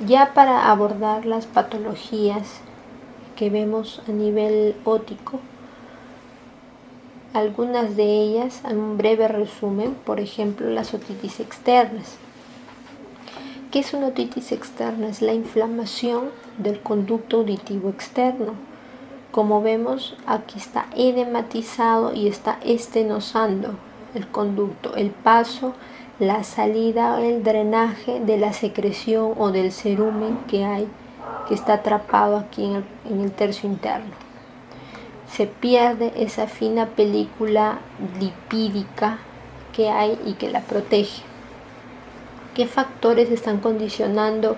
Ya para abordar las patologías que vemos a nivel ótico, algunas de ellas, en un breve resumen, por ejemplo, las otitis externas. ¿Qué es una otitis externa? Es la inflamación del conducto auditivo externo. Como vemos, aquí está edematizado y está estenosando el conducto, el paso, la salida, el drenaje de la secreción o del cerumen que está atrapado aquí en el tercio interno. Se pierde esa fina película lipídica que hay y que la protege. ¿Qué factores están condicionando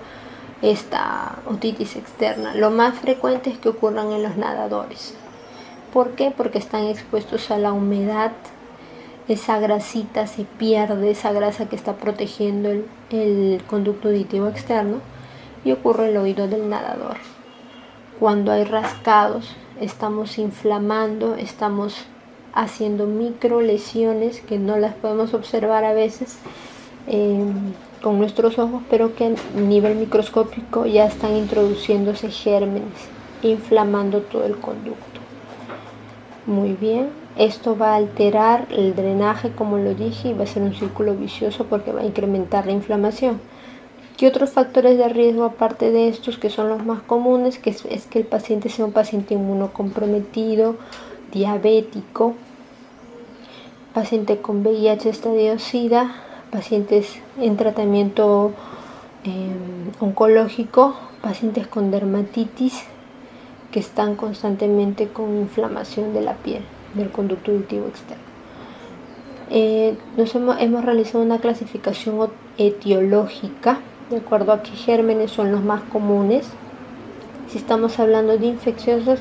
esta otitis externa? Lo más frecuente es que ocurran en los nadadores. ¿Por qué? Porque están expuestos a la humedad, esa grasita se pierde, esa grasa que está protegiendo el conducto auditivo externo, y ocurre en el oído del nadador. Cuando hay rascados, estamos inflamando, estamos haciendo micro lesiones que no las podemos observar a veces con nuestros ojos, pero que a nivel microscópico ya están introduciéndose gérmenes, inflamando todo el conducto. Muy bien, esto va a alterar el drenaje, como lo dije, y va a ser un círculo vicioso porque va a incrementar la inflamación. ¿Qué otros factores de riesgo, aparte de estos, que son los más comunes? Que es que el paciente sea un paciente inmunocomprometido, diabético, paciente con VIH, estadio-SIDA, pacientes en tratamiento oncológico, pacientes con dermatitis que están constantemente con inflamación de la piel, del conducto auditivo externo. Hemos realizado una clasificación etiológica de acuerdo a qué gérmenes son los más comunes, si estamos hablando de infecciosas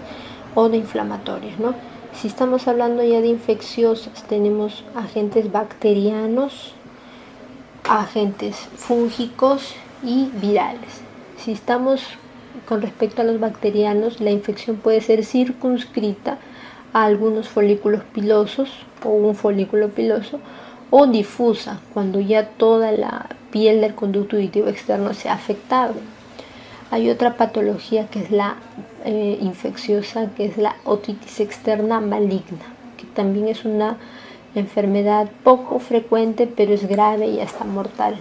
o de inflamatorias, ¿no? Si estamos hablando ya de infecciosas, tenemos agentes bacterianos, agentes fúngicos y virales. Si estamos con respecto a los bacterianos, la infección puede ser circunscrita a algunos folículos pilosos o un folículo piloso, o difusa, cuando ya toda la piel del conducto auditivo externo se ha afectado. Hay otra patología que es la infecciosa, que es la otitis externa maligna, que también es una enfermedad poco frecuente, pero es grave y hasta mortal.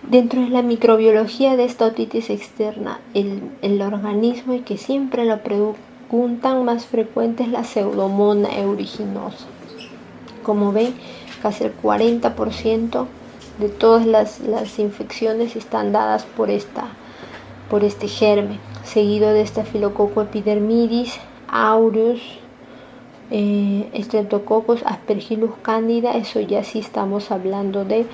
Dentro de la microbiología de esta otitis externa, el organismo, y que siempre lo preguntan más frecuente, es la Pseudomonas aeruginosa. Como ven, casi el 40% de todas las infecciones están dadas por este germen, seguido de Staphylococcus epidermidis, aureus, Streptococcus, Aspergillus candida. Eso ya sí estamos hablando de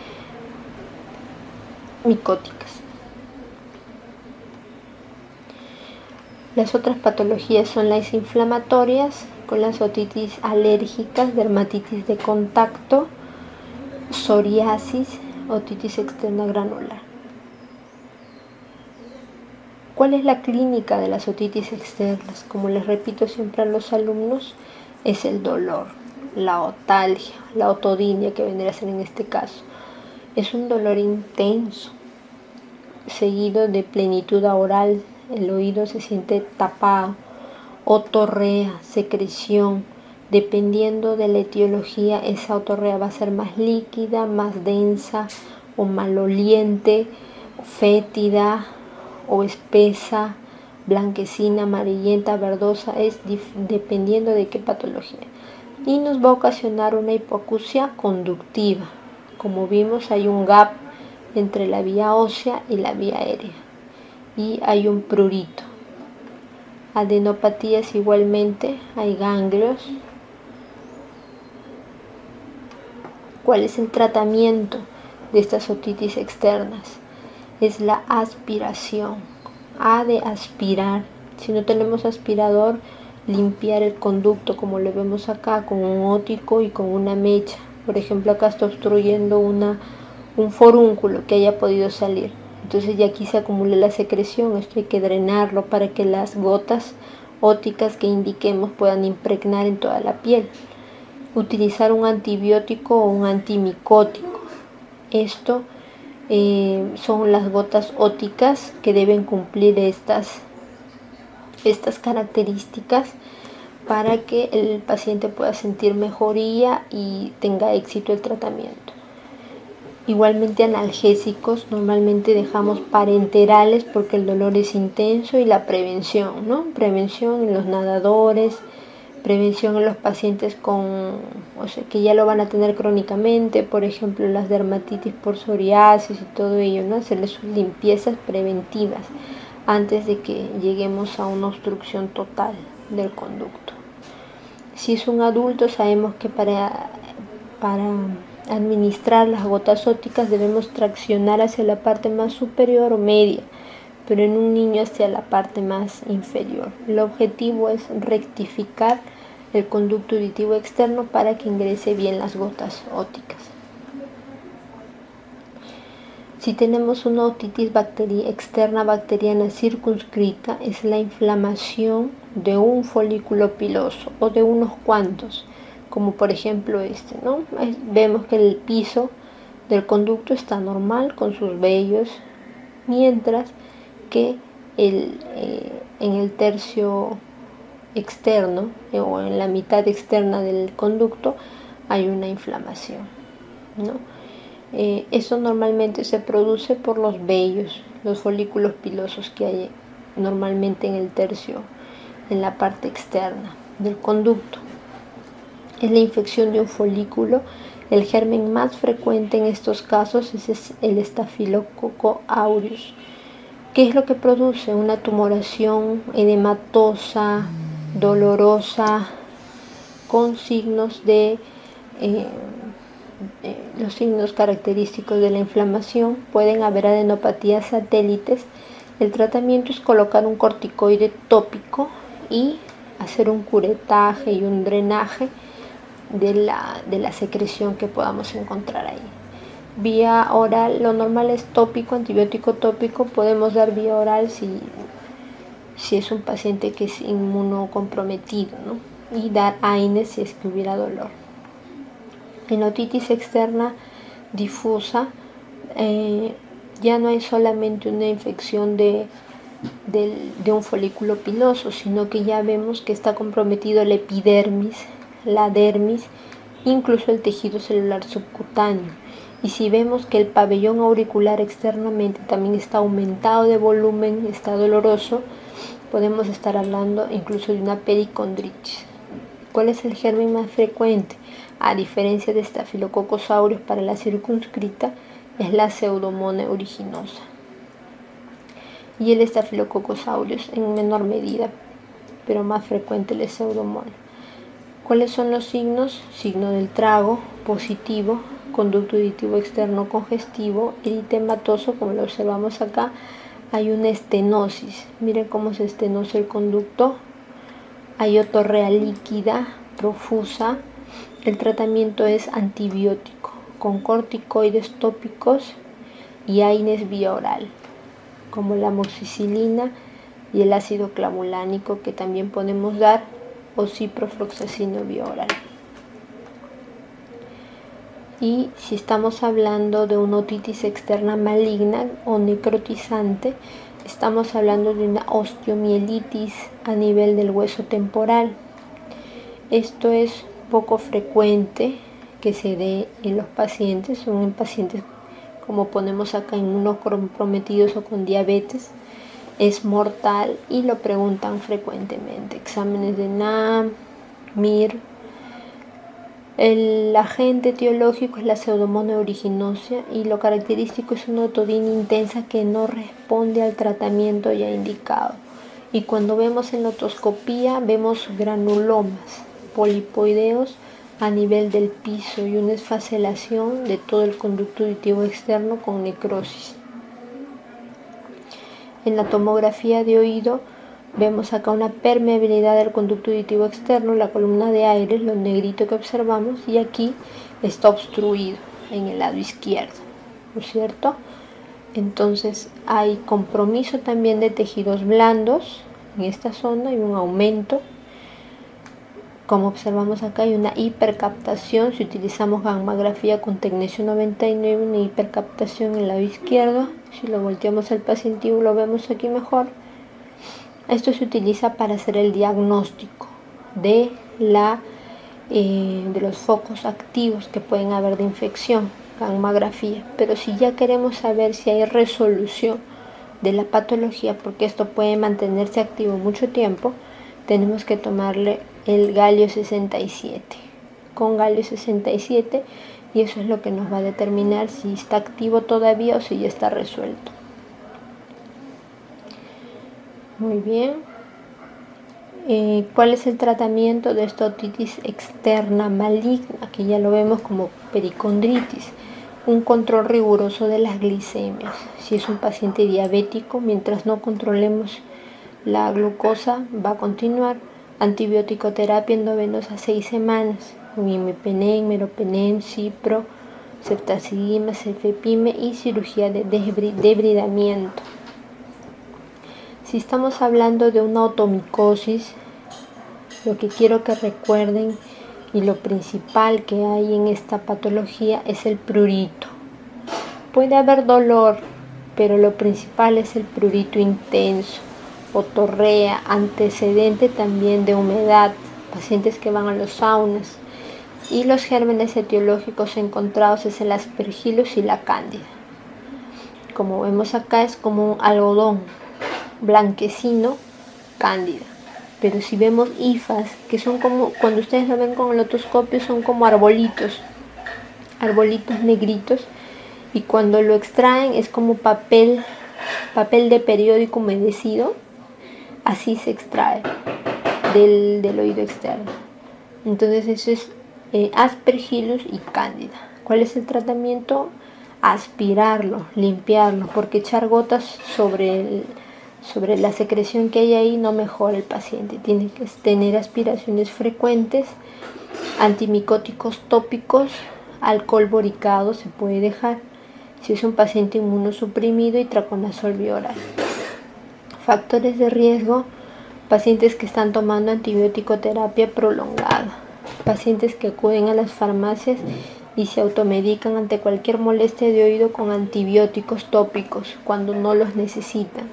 micóticas. Las otras patologías son las inflamatorias, con las otitis alérgicas, dermatitis de contacto, psoriasis, otitis externa granular. ¿Cuál es la clínica de las otitis externas? Como les repito siempre a los alumnos, es el dolor, la otalgia, la otodinia, que vendría a ser en este caso. Es un dolor intenso, seguido de plenitud oral, el oído se siente tapado, otorrea, secreción. Dependiendo de la etiología, esa otorrea va a ser más líquida, más densa o maloliente, fétida o espesa, blanquecina, amarillenta, verdosa, es dependiendo de qué patología. Y nos va a ocasionar una hipoacusia conductiva. Como vimos, hay un gap entre la vía ósea y la vía aérea, y hay un prurito. Adenopatías igualmente, hay ganglios. ¿Cuál es el tratamiento de estas otitis externas? Es la aspiración. A de aspirar. Si no tenemos aspirador, limpiar el conducto, como lo vemos acá, con un ótico y con una mecha. Por ejemplo, acá está obstruyendo un forúnculo que haya podido salir. Entonces ya aquí se acumula la secreción. Esto hay que drenarlo para que las gotas óticas que indiquemos puedan impregnar en toda la piel. Utilizar un antibiótico o un antimicótico. Esto son las gotas ópticas que deben cumplir estas características para que el paciente pueda sentir mejoría y tenga éxito el tratamiento. Igualmente analgésicos, normalmente dejamos parenterales porque el dolor es intenso, y la prevención, ¿no? Prevención en los nadadores, prevención en los pacientes que ya lo van a tener crónicamente, por ejemplo las dermatitis por psoriasis y todo ello, ¿no? Hacerles sus limpiezas preventivas antes de que lleguemos a una obstrucción total del conducto. Si es un adulto, sabemos que para administrar las gotas ópticas debemos traccionar hacia la parte más superior o media, pero en un niño hacia la parte más inferior. El objetivo es rectificar el conducto auditivo externo para que ingrese bien las gotas ópticas. Si tenemos una otitis externa bacteriana circunscrita, es la inflamación de un folículo piloso o de unos cuantos, como por ejemplo ¿no? Vemos que el piso del conducto está normal con sus vellos, mientras que en el tercio externo o en la mitad externa del conducto hay una inflamación, ¿no? Eso normalmente se produce por los vellos, los folículos pilosos que hay normalmente en el tercio, en la parte externa del conducto. Es la infección de un folículo. El germen más frecuente en estos casos es el Staphylococcus aureus. ¿Qué es lo que produce? Una tumoración edematosa, dolorosa, con signos los signos característicos de la inflamación. Pueden haber adenopatías satélites. El tratamiento es colocar un corticoide tópico y hacer un curetaje y un drenaje de la secreción que podamos encontrar ahí. Vía oral, lo normal es tópico, antibiótico tópico. Podemos dar vía oral si es un paciente que es inmunocomprometido, ¿no? Y dar AINES si es que hubiera dolor. En otitis externa difusa, ya no hay solamente una infección de un folículo piloso, sino que ya vemos que está comprometido la epidermis, la dermis, incluso el tejido celular subcutáneo. Y si vemos que el pabellón auricular externamente también está aumentado de volumen, está doloroso, podemos estar hablando incluso de una pericondritis. ¿Cuál es el germen más frecuente? A diferencia de Staphylococcus aureus para la circunscrita, es la Pseudomonas aeruginosa. Y el Staphylococcus aureus en menor medida, pero más frecuente el Pseudomonas. ¿Cuáles son los signos? Signo del trago, positivo, conducto auditivo externo congestivo, eritematoso, como lo observamos acá. Hay una estenosis. Miren cómo se estenosa el conducto. Hay otorrea líquida, profusa. El tratamiento es antibiótico, con corticoides tópicos y AINES vía oral, como la amoxicilina y el ácido clavulánico, que también podemos dar, o ciprofloxacino vía oral. Y si estamos hablando de una otitis externa maligna o necrotizante, estamos hablando de una osteomielitis a nivel del hueso temporal. Esto es poco frecuente que se dé en los pacientes, son en pacientes como ponemos acá, inmunocomprometidos o con diabetes. Es mortal y lo preguntan frecuentemente. Exámenes de NAM, MIR. El agente etiológico es la Pseudomonas aeruginosa y lo característico es una otodina intensa que no responde al tratamiento ya indicado. Y cuando vemos en otoscopía vemos granulomas polipoideos a nivel del piso y una esfacelación de todo el conducto auditivo externo con necrosis. En la tomografía de oído vemos acá una permeabilidad del conducto auditivo externo, la columna de aire, lo negrito que observamos, y aquí está obstruido en el lado izquierdo, ¿no es cierto? Entonces hay compromiso también de tejidos blandos en esta zona, hay un aumento. Como observamos acá, hay una hipercaptación. Si utilizamos gammagrafía con tecnesio 99, una hipercaptación en el lado izquierdo. Si lo volteamos al paciente, lo vemos aquí mejor. Esto se utiliza para hacer el diagnóstico de los focos activos que pueden haber de infección, gammagrafía. Pero si ya queremos saber si hay resolución de la patología, porque esto puede mantenerse activo mucho tiempo, tenemos que tomarle el galio 67 con galio 67, y eso es lo que nos va a determinar si está activo todavía o si ya está resuelto. Muy bien. ¿Cuál es el tratamiento de esta otitis externa maligna? Que ya lo vemos como pericondritis. Un control riguroso de las glicemias. Si es un paciente diabético, mientras no controlemos la glucosa, va a continuar. Antibiótico terapia endovenosa 6 semanas. Un imipenem, meropenem, cipro, ceftazidima, cefepime y cirugía de debridamiento. Si estamos hablando de una otomicosis, lo que quiero que recuerden y lo principal que hay en esta patología es el prurito. Puede haber dolor, pero lo principal es el prurito intenso, otorrea, antecedente también de humedad, pacientes que van a los saunas, y los gérmenes etiológicos encontrados es el aspergillus y la cándida. Como vemos acá, es como un algodón blanquecino, cándida. Pero si vemos hifas, que son como, cuando ustedes lo ven con el otoscopio, son como arbolitos negritos, y cuando lo extraen es como papel de periódico humedecido, así se extrae del oído externo. Entonces eso es aspergillus y cándida. ¿Cuál es el tratamiento? Aspirarlo, limpiarlo, porque echar gotas sobre la secreción que hay ahí no mejora el paciente. Tiene que tener aspiraciones frecuentes, antimicóticos tópicos, alcohol boricado se puede dejar si es un paciente inmunosuprimido, y traconazol bioral. Factores de riesgo: pacientes que están tomando antibiótico terapia prolongada, pacientes que acuden a las farmacias y se automedican ante cualquier molestia de oído con antibióticos tópicos cuando no los necesitan.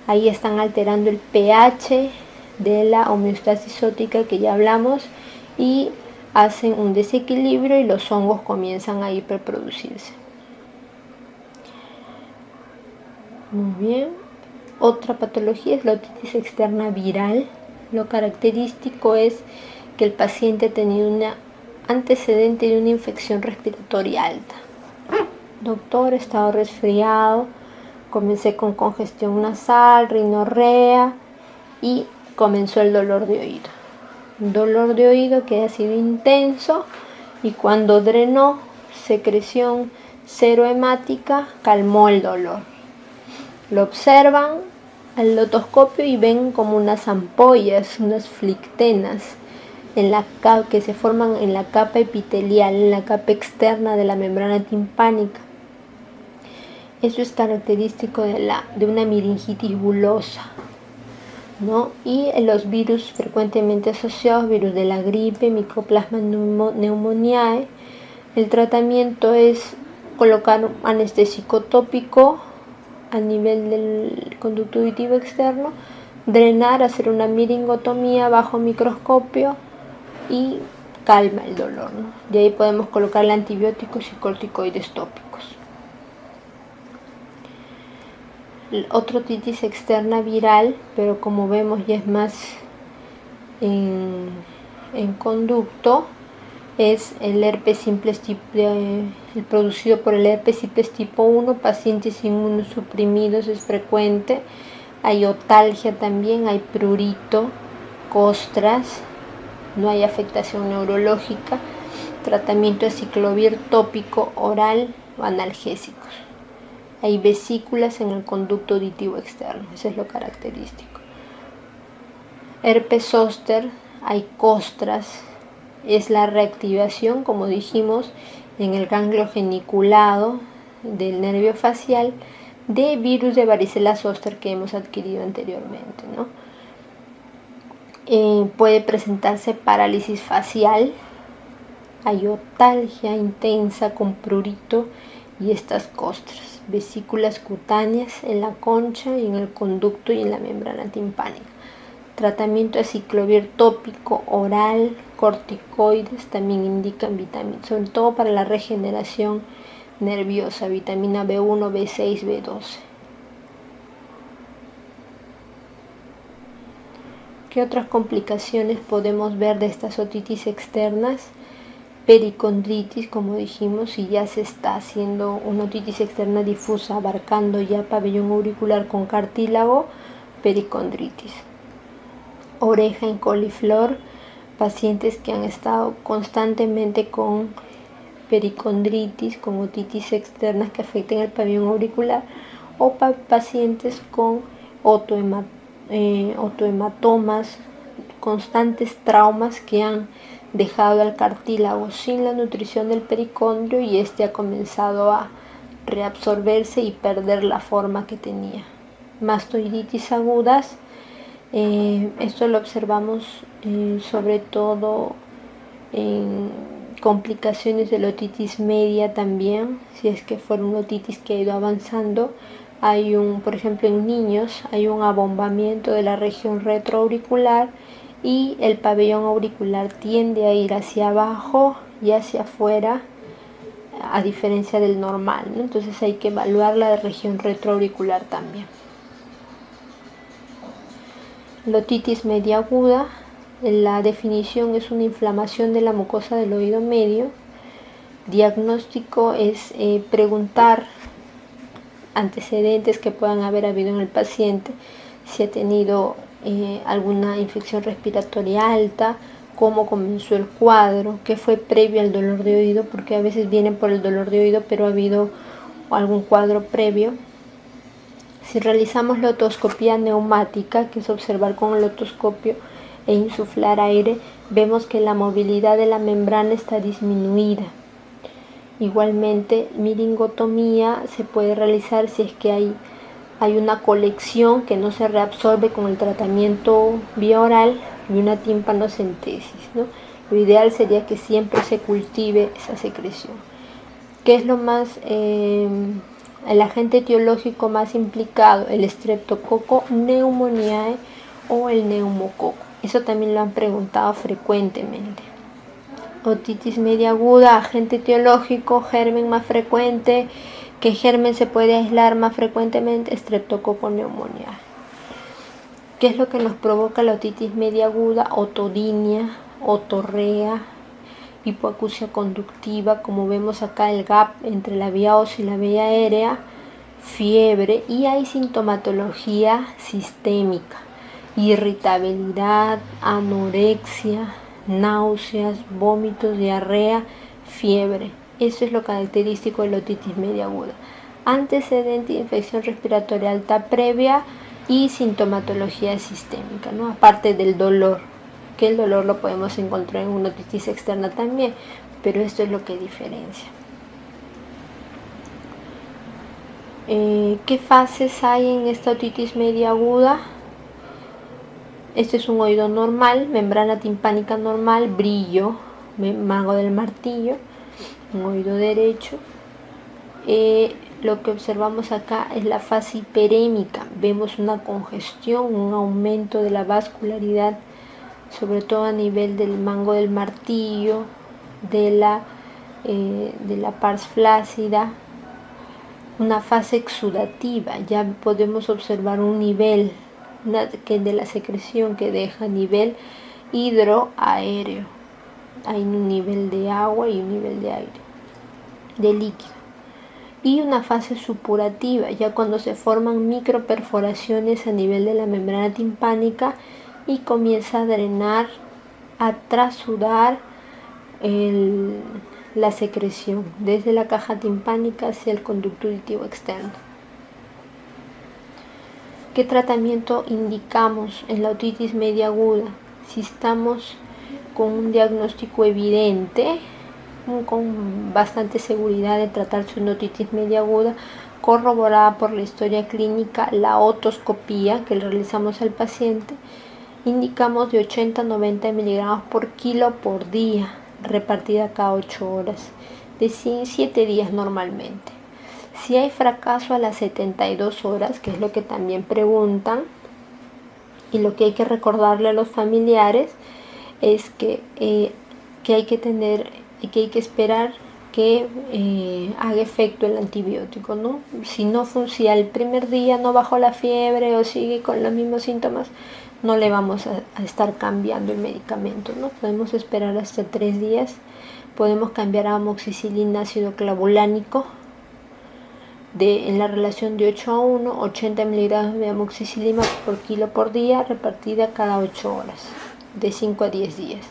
Ahí están alterando el pH de la homeostasis óptica que ya hablamos, y hacen un desequilibrio y los hongos comienzan a hiperproducirse. Muy bien. Otra patología es la otitis externa viral. Lo característico es que el paciente ha tenido un antecedente de una infección respiratoria alta. Doctor, he estado resfriado, comencé con congestión nasal, rinorrea, y comenzó el dolor de oído. Un dolor de oído que ha sido intenso, y cuando drenó secreción serohemática, calmó el dolor. Lo observan al otoscopio y ven como unas ampollas, unas flictenas que se forman en la capa epitelial, en la capa externa de la membrana timpánica. Eso es característico de una meningitis bulosa, ¿no? Y los virus frecuentemente asociados, virus de la gripe, Mycoplasma pneumoniae. El tratamiento es colocar un anestésico tópico a nivel del conducto auditivo externo, drenar, hacer una miringotomía bajo microscopio y calma el dolor, ¿no? De ahí podemos colocarle antibióticos y corticoides tópicos. Otra otitis externa viral, pero como vemos ya es más en conducto, es el herpes simplex el producido por el herpes simplex tipo 1, pacientes inmunosuprimidos es frecuente. Hay otalgia también, hay prurito, costras, no hay afectación neurológica. Tratamiento de ciclovir tópico oral o analgésicos. Hay vesículas en el conducto auditivo externo, eso es lo característico. Herpes zóster, hay costras, es la reactivación, como dijimos, en el ganglio geniculado del nervio facial de virus de varicela zóster que hemos adquirido anteriormente, ¿no? Puede presentarse parálisis facial, ayotalgia intensa con prurito y estas costras, vesículas cutáneas en la concha y en el conducto y en la membrana timpánica. Tratamiento de ciclovir tópico, oral, corticoides también indican vitaminas, sobre todo para la regeneración nerviosa, vitamina B1, B6, B12. ¿Qué otras complicaciones podemos ver de estas otitis externas? Pericondritis, como dijimos, si ya se está haciendo una otitis externa difusa abarcando ya pabellón auricular con cartílago, pericondritis. Oreja en coliflor, pacientes que han estado constantemente con pericondritis, con otitis externas que afecten el pabellón auricular, o pacientes con otohematomas, constantes traumas que han dejado al cartílago sin la nutrición del pericondrio y este ha comenzado a reabsorberse y perder la forma que tenía. Mastoiditis agudas, esto lo observamos sobre todo en complicaciones de la otitis media también, si es que fuera una otitis que ha ido avanzando. Por ejemplo, en niños hay un abombamiento de la región retroauricular y el pabellón auricular tiende a ir hacia abajo y hacia afuera, a diferencia del normal, ¿no? Entonces hay que evaluar la región retroauricular también. La otitis media aguda, la definición es una inflamación de la mucosa del oído medio. Diagnóstico es preguntar antecedentes que puedan haber habido en el paciente, si ha tenido alguna infección respiratoria alta, cómo comenzó el cuadro, qué fue previo al dolor de oído, porque a veces vienen por el dolor de oído pero ha habido algún cuadro previo. Si realizamos la otoscopía neumática, que es observar con el otoscopio e insuflar aire, vemos que la movilidad de la membrana está disminuida. Igualmente, miringotomía se puede realizar si es que hay una colección que no se reabsorbe con el tratamiento vía oral y una timpanocentesis, ¿no? Lo ideal sería que siempre se cultive esa secreción. ¿Qué es lo más, el agente etiológico más implicado? El Streptococcus pneumoniae o el neumococo. Eso también lo han preguntado frecuentemente. Otitis media aguda, agente etiológico, germen más frecuente. ¿Qué germen se puede aislar más frecuentemente? Streptococcus pneumoniae. ¿Qué es lo que nos provoca la otitis media aguda? Otodinia, otorrea, hipoacusia conductiva, como vemos acá el gap entre la vía ósea y la vía aérea, fiebre, y hay sintomatología sistémica, irritabilidad, anorexia, náuseas, vómitos, diarrea, fiebre. Eso es lo característico de la otitis media aguda. Antecedente de infección respiratoria alta previa y sintomatología sistémica, ¿no? Aparte del dolor, que el dolor lo podemos encontrar en una otitis externa también, pero esto es lo que diferencia. ¿Qué fases hay en esta otitis media aguda? Este es un oído normal, membrana timpánica normal, brillo, mango del martillo, un oído derecho. Lo que observamos acá es la fase hiperémica. Vemos una congestión, un aumento de la vascularidad, sobre todo a nivel del mango del martillo, de la pars flácida. Una fase exudativa, ya podemos observar un nivel de la secreción que deja nivel hidroaéreo. Hay un nivel de agua y un nivel de aire, de líquido. Y una fase supurativa, ya cuando se forman microperforaciones a nivel de la membrana timpánica y comienza a drenar, a trasudar la secreción desde la caja timpánica hacia el conducto auditivo externo. ¿Qué tratamiento indicamos en la otitis media aguda? Si estamos con un diagnóstico evidente, con bastante seguridad de tratarse una otitis media aguda, corroborada por la historia clínica, la otoscopía que le realizamos al paciente, indicamos de 80 a 90 miligramos por kilo por día, repartida cada 8 horas, de 7 días normalmente. Si hay fracaso a las 72 horas, que es lo que también preguntan, y lo que hay que recordarle a los familiares es que hay que esperar que haga efecto el antibiótico, ¿no? Si al primer día no bajó la fiebre o sigue con los mismos síntomas, no le vamos a estar cambiando el medicamento, ¿no? Podemos esperar hasta 3 días, podemos cambiar a amoxicilina ácido clavulánico en la relación de 8 a 1, 80 miligramos de amoxicilina por kilo por día, repartida cada 8 horas, de 5 a 10 días.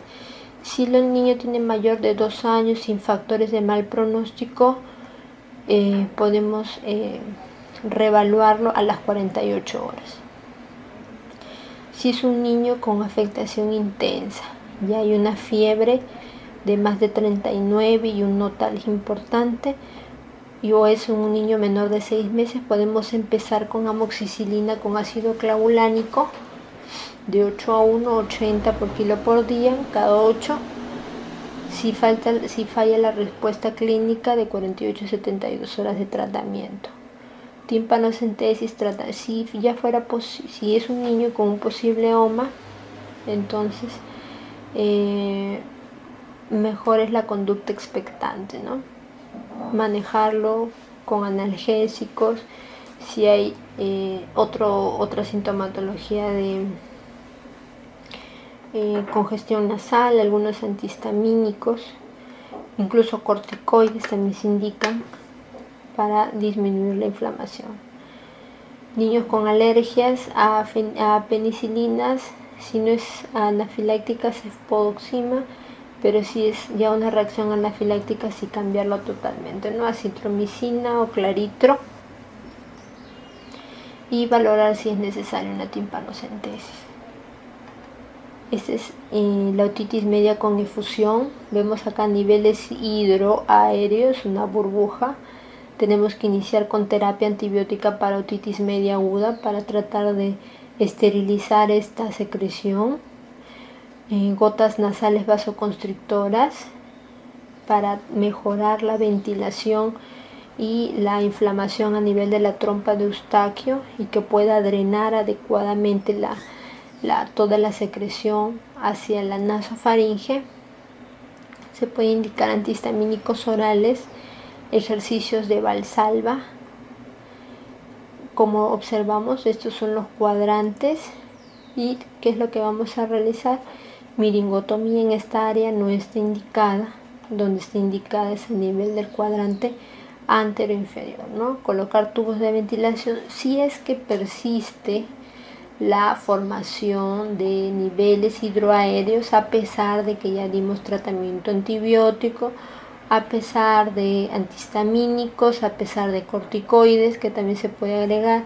Si el niño tiene mayor de 2 años sin factores de mal pronóstico, podemos reevaluarlo a las 48 horas. Si es un niño con afectación intensa, ya hay una fiebre de más de 39 y un notalgia importante, o es un niño menor de 6 meses, podemos empezar con amoxicilina con ácido clavulánico de 8 a 1, 80 por kilo por día, cada 8. Si falla la respuesta clínica, de 48 a 72 horas de tratamiento. Timpanocentesis, si es un niño con un posible OMA, entonces mejor es la conducta expectante, ¿no? Manejarlo con analgésicos. Si hay otra sintomatología de congestión nasal, algunos antihistamínicos, incluso corticoides también se indican para disminuir la inflamación. Niños con alergias a penicilinas, si no es anafiláctica, cefpodoxima, pero si es ya una reacción anafiláctica, sí cambiarlo totalmente, ¿no? Acitromicina o claritro, y valorar si es necesaria una timpanocentesis. Esta es la otitis media con efusión. Vemos acá niveles hidroaéreos, una burbuja. Tenemos que iniciar con terapia antibiótica para otitis media aguda para tratar de esterilizar esta secreción. Gotas nasales vasoconstrictoras para mejorar la ventilación y la inflamación a nivel de la trompa de Eustaquio y que pueda drenar adecuadamente toda la secreción hacia la nasofaringe. Se puede indicar antihistamínicos orales, ejercicios de Valsalva. Como observamos, estos son los cuadrantes. ¿Y qué es lo que vamos a realizar? Miringotomía en esta área no está indicada. Donde está indicada es a nivel del cuadrante antero-inferior, ¿no? Colocar tubos de ventilación si es que persiste la formación de niveles hidroaéreos, a pesar de que ya dimos tratamiento antibiótico, a pesar de antihistamínicos, a pesar de corticoides que también se puede agregar.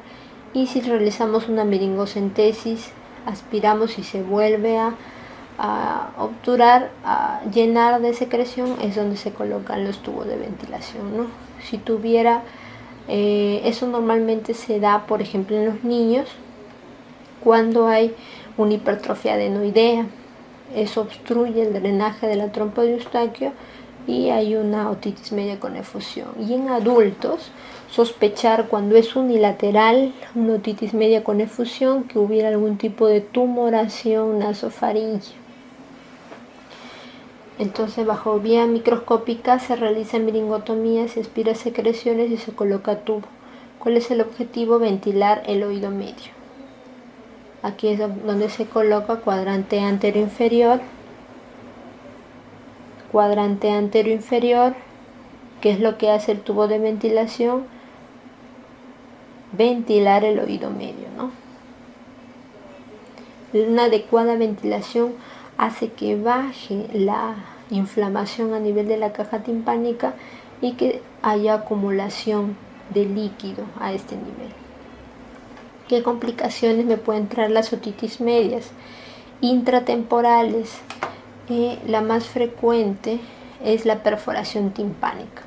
Y si realizamos una meringocentesis, aspiramos y se vuelve a obturar, a llenar de secreción, es donde se colocan los tubos de ventilación, ¿no? Si tuviera, eso normalmente se da, por ejemplo, en los niños cuando hay una hipertrofia adenoidea. Eso obstruye el drenaje de la trompa de Eustaquio y hay una otitis media con efusión. Y en adultos, sospechar cuando es unilateral, una otitis media con efusión, que hubiera algún tipo de tumoración nasofaringea. Entonces, bajo vía microscópica se realiza miringotomía, se aspira secreciones y se coloca tubo. ¿Cuál es el objetivo? Ventilar el oído medio. Aquí es donde se coloca cuadrante antero-inferior. Cuadrante antero-inferior, ¿qué es lo que hace el tubo de ventilación? Ventilar el oído medio, ¿no? Una adecuada ventilación hace que baje la inflamación a nivel de la caja timpánica y que haya acumulación de líquido a este nivel. ¿Qué complicaciones me pueden traer las otitis medias? Intratemporales. La más frecuente es la perforación timpánica.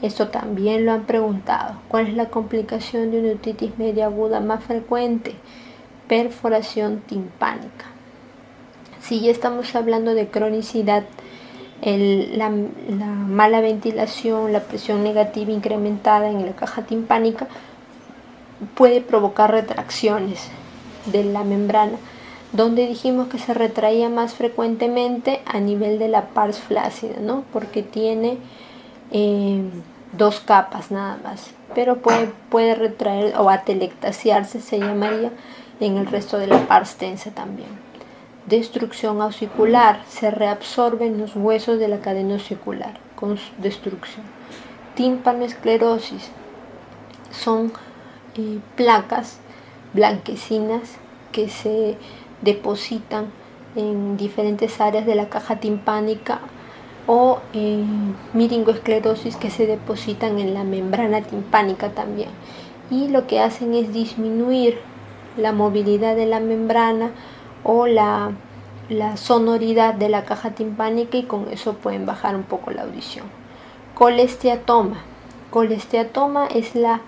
Esto también lo han preguntado. ¿Cuál es la complicación de una otitis media aguda más frecuente? Perforación timpánica. Si ya estamos hablando de cronicidad, la mala ventilación, la presión negativa incrementada en la caja timpánica puede provocar retracciones de la membrana, donde dijimos que se retraía más frecuentemente a nivel de la pars flácida, ¿no? Porque tiene 2 capas nada más, pero puede retraer o atelectasiarse, se llamaría, en el resto de la pars tensa también. Destrucción auricular, se reabsorben los huesos de la cadena auricular con destrucción. Tímpanoesclerosis, son placas blanquecinas que se depositan en diferentes áreas de la caja timpánica, o miringoesclerosis, que se depositan en la membrana timpánica también, y lo que hacen es disminuir la movilidad de la membrana o la sonoridad de la caja timpánica, y con eso pueden bajar un poco la audición. Colesteatoma. Colesteatoma es la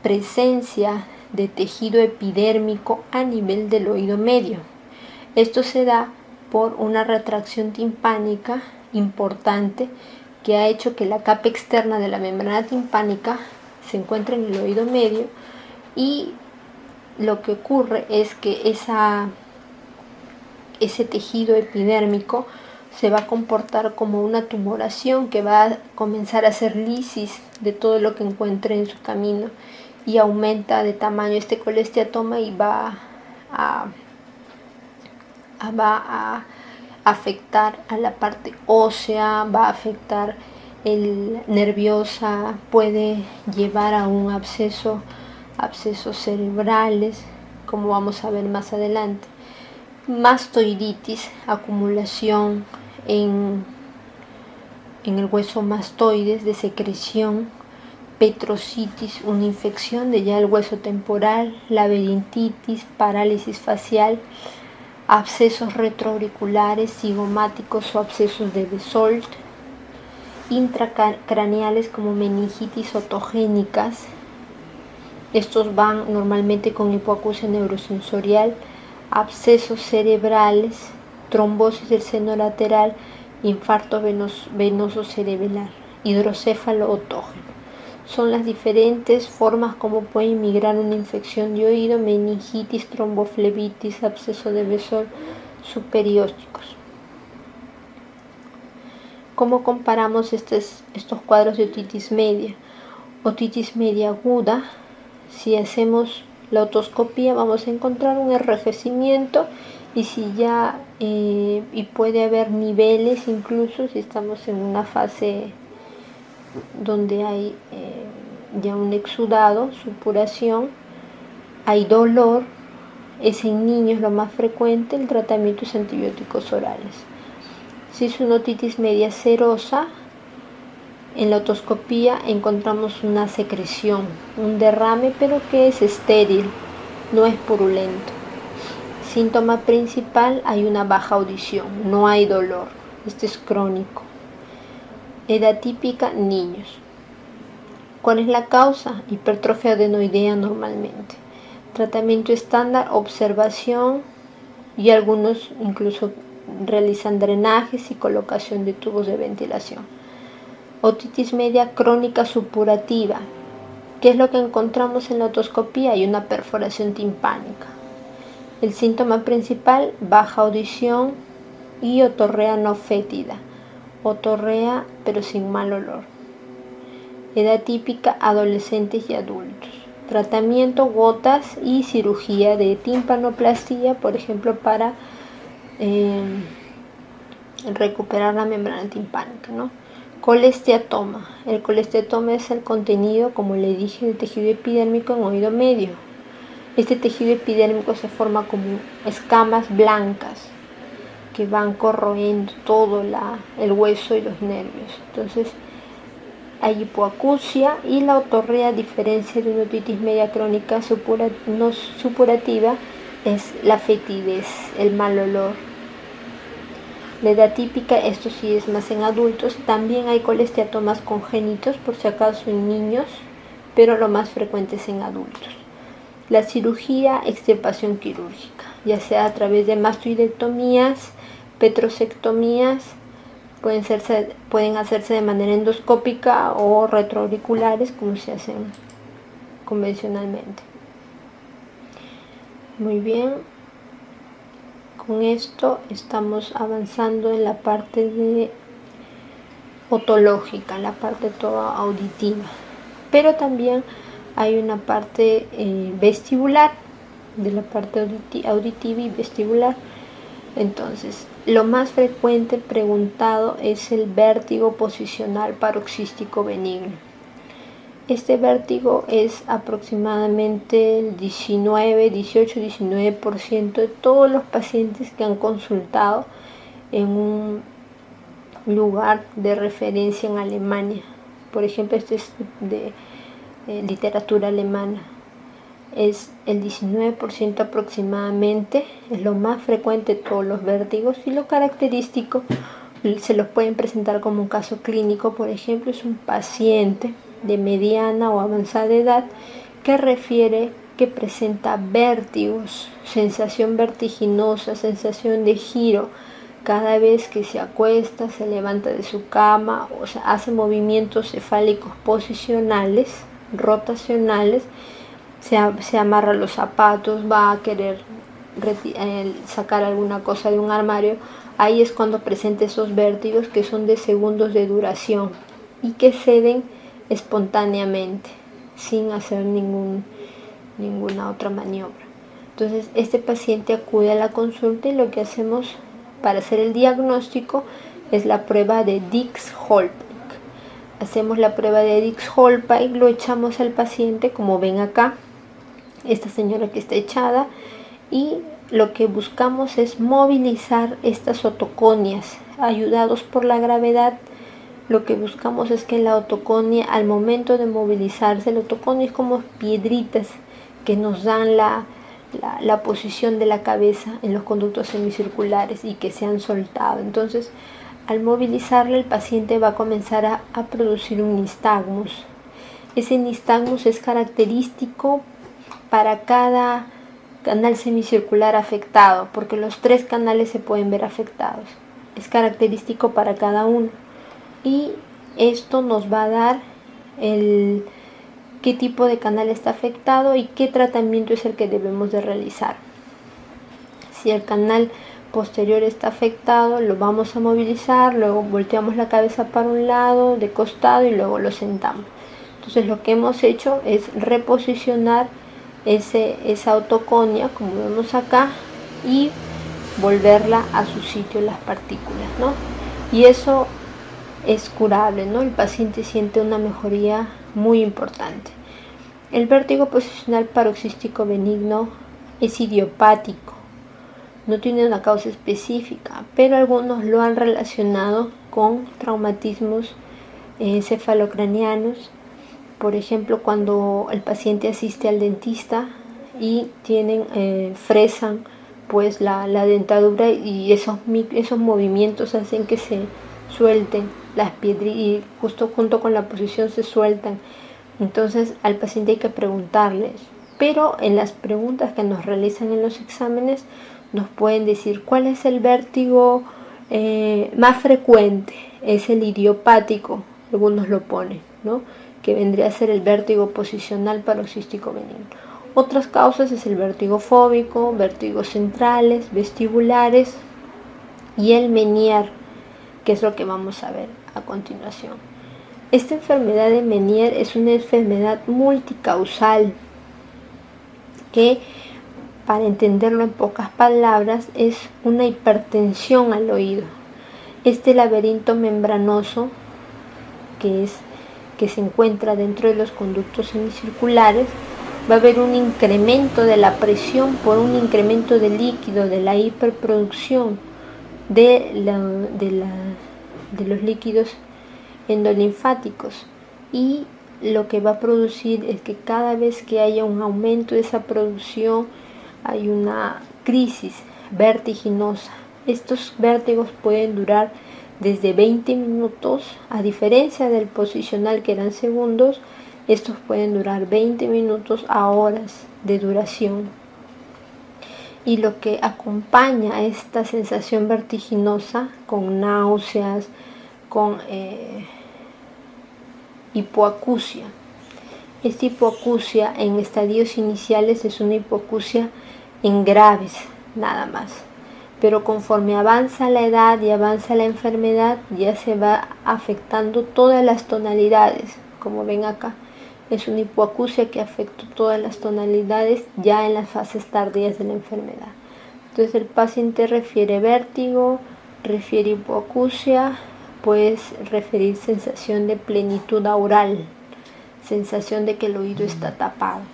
presencia de tejido epidérmico a nivel del oído medio. Esto se da por una retracción timpánica importante que ha hecho que la capa externa de la membrana timpánica se encuentre en el oído medio, y lo que ocurre es que ese tejido epidérmico se va a comportar como una tumoración que va a comenzar a hacer lisis de todo lo que encuentre en su camino, y aumenta de tamaño este colesteatoma y va a afectar a la parte ósea, va a afectar el nerviosa, puede llevar a un abscesos cerebrales, como vamos a ver más adelante. Mastoiditis, acumulación en el hueso mastoides de secreción. Petrositis, una infección de ya el hueso temporal. Laberintitis, parálisis facial. Abscesos retroauriculares, cigomáticos o abscesos de Bezold. Intracraneales como meningitis otogénicas. Estos van normalmente con hipoacusia neurosensorial. Abscesos cerebrales, trombosis del seno lateral, infarto venoso cerebral, hidrocéfalo otógeno. Son las diferentes formas como puede migrar una infección de oído: meningitis, tromboflebitis, absceso de Bezold, superiósticos. ¿Cómo comparamos estos cuadros de otitis media? Otitis media aguda, si hacemos la otoscopía vamos a encontrar un enrojecimiento, y y puede haber niveles, incluso si estamos en una fase donde hay ya un exudado, supuración, hay dolor. Es en niños lo más frecuente. El tratamiento es antibióticos orales. Si es una otitis media serosa, en la otoscopía encontramos una secreción, un derrame, pero que es estéril, no es purulento. Síntoma principal: hay una baja audición, no hay dolor. Este es crónico. Edad típica: niños. ¿Cuál es la causa? Hipertrofia adenoidea normalmente. Tratamiento estándar: observación, y algunos incluso realizan drenajes y colocación de tubos de ventilación. Otitis media crónica supurativa. ¿Qué es lo que encontramos en la otoscopía? Hay una perforación timpánica. El síntoma principal: baja audición y otorrea no fétida. Otorrea pero sin mal olor. Edad típica: adolescentes y adultos. Tratamiento: gotas y cirugía de timpanoplastía, por ejemplo, para recuperar la membrana timpánica, ¿no? Colesteatoma. El colesteatoma es el contenido, como le dije, del tejido epidérmico en oído medio. Este tejido epidérmico se forma como escamas blancas que van corroyendo todo el hueso y los nervios. Entonces hay hipoacusia, y la otorrea, a diferencia de una otitis media crónica no supurativa, es la fetidez, el mal olor. La edad típica, esto sí es más en adultos. También hay colesteatomas congénitos, por si acaso en niños, pero lo más frecuente es en adultos. La cirugía: extirpación quirúrgica. ya sea a través de mastoidectomías, petrosectomías, pueden hacerse de manera endoscópica o retroauriculares, como se hacen convencionalmente. Muy bien, con esto estamos avanzando en la parte de otológica, la parte toda auditiva, pero también hay una parte vestibular, de la parte auditiva y vestibular. Entonces, lo más frecuente preguntado es el vértigo posicional paroxístico benigno. Este vértigo es aproximadamente el 18-19% de todos los pacientes que han consultado en un lugar de referencia en Alemania. Por ejemplo, este es de literatura alemana. Es el 19% aproximadamente, es lo más frecuente de todos los vértigos, y lo característico se los pueden presentar como un caso clínico. Por ejemplo, es un paciente de mediana o avanzada edad que refiere que presenta vértigos, sensación vertiginosa, sensación de giro cada vez que se acuesta, se levanta de su cama, o sea, hace movimientos cefálicos posicionales, rotacionales, se amarra los zapatos, va a querer sacar alguna cosa de un armario. Ahí es cuando presenta esos vértigos que son de segundos de duración y que ceden espontáneamente sin hacer ninguna otra maniobra. Entonces este paciente acude a la consulta y lo que hacemos para hacer el diagnóstico es la prueba de Dix-Hallpike. Hacemos la prueba de Dix-Hallpike, lo echamos al paciente, como ven acá, esta señora que está echada, y lo que buscamos es movilizar estas otoconias. Ayudados por la gravedad, lo que buscamos es que la otoconia, al momento de movilizarse, la otoconia es como piedritas que nos dan la posición de la cabeza en los conductos semicirculares y que se han soltado. Entonces, al movilizarla, el paciente va a comenzar a producir un nistagmus. Ese nistagmus es característico para cada canal semicircular afectado, porque los 3 canales se pueden ver afectados. Es característico para cada uno. Y esto nos va a dar qué tipo de canal está afectado y qué tratamiento es el que debemos de realizar. Si el canal posterior está afectado, lo vamos a movilizar, luego volteamos la cabeza para un lado, de costado, y luego lo sentamos. Entonces lo que hemos hecho es reposicionar esa otoconia, como vemos acá, y volverla a su sitio, las partículas, ¿no? Y eso es curable, ¿no? El paciente siente una mejoría muy importante. El vértigo posicional paroxístico benigno es idiopático, no tiene una causa específica, pero algunos lo han relacionado con traumatismos cefalocranianos. Por ejemplo, cuando el paciente asiste al dentista y fresan pues la dentadura, y esos movimientos hacen que se suelten las piedras, y justo junto con la posición se sueltan. Entonces al paciente hay que preguntarles, pero en las preguntas que nos realizan en los exámenes nos pueden decir cuál es el vértigo más frecuente. Es el idiopático, algunos lo ponen, ¿no?, que vendría a ser el vértigo posicional paroxístico benigno. Otras causas es el vértigo fóbico, vértigos centrales, vestibulares y el Meniere, que es lo que vamos a ver a continuación. Esta enfermedad de Meniere es una enfermedad multicausal que, para entenderlo en pocas palabras, es una hipertensión al oído. Este laberinto membranoso que se encuentra dentro de los conductos semicirculares, va a haber un incremento de la presión por un incremento de líquido, de la hiperproducción de los líquidos endolinfáticos, y lo que va a producir es que cada vez que haya un aumento de esa producción hay una crisis vertiginosa. Estos vértigos pueden durar desde 20 minutos, a diferencia del posicional que eran segundos. Estos pueden durar 20 minutos a horas de duración. Y lo que acompaña a esta sensación vertiginosa con náuseas, con hipoacusia. Esta hipoacusia en estadios iniciales es una hipoacusia en graves, nada más. Pero conforme avanza la edad y avanza la enfermedad, ya se va afectando todas las tonalidades. Como ven acá, es una hipoacusia que afecta todas las tonalidades ya en las fases tardías de la enfermedad. Entonces el paciente refiere vértigo, refiere hipoacusia, puede referir sensación de plenitud aural, sensación de que el oído está tapado.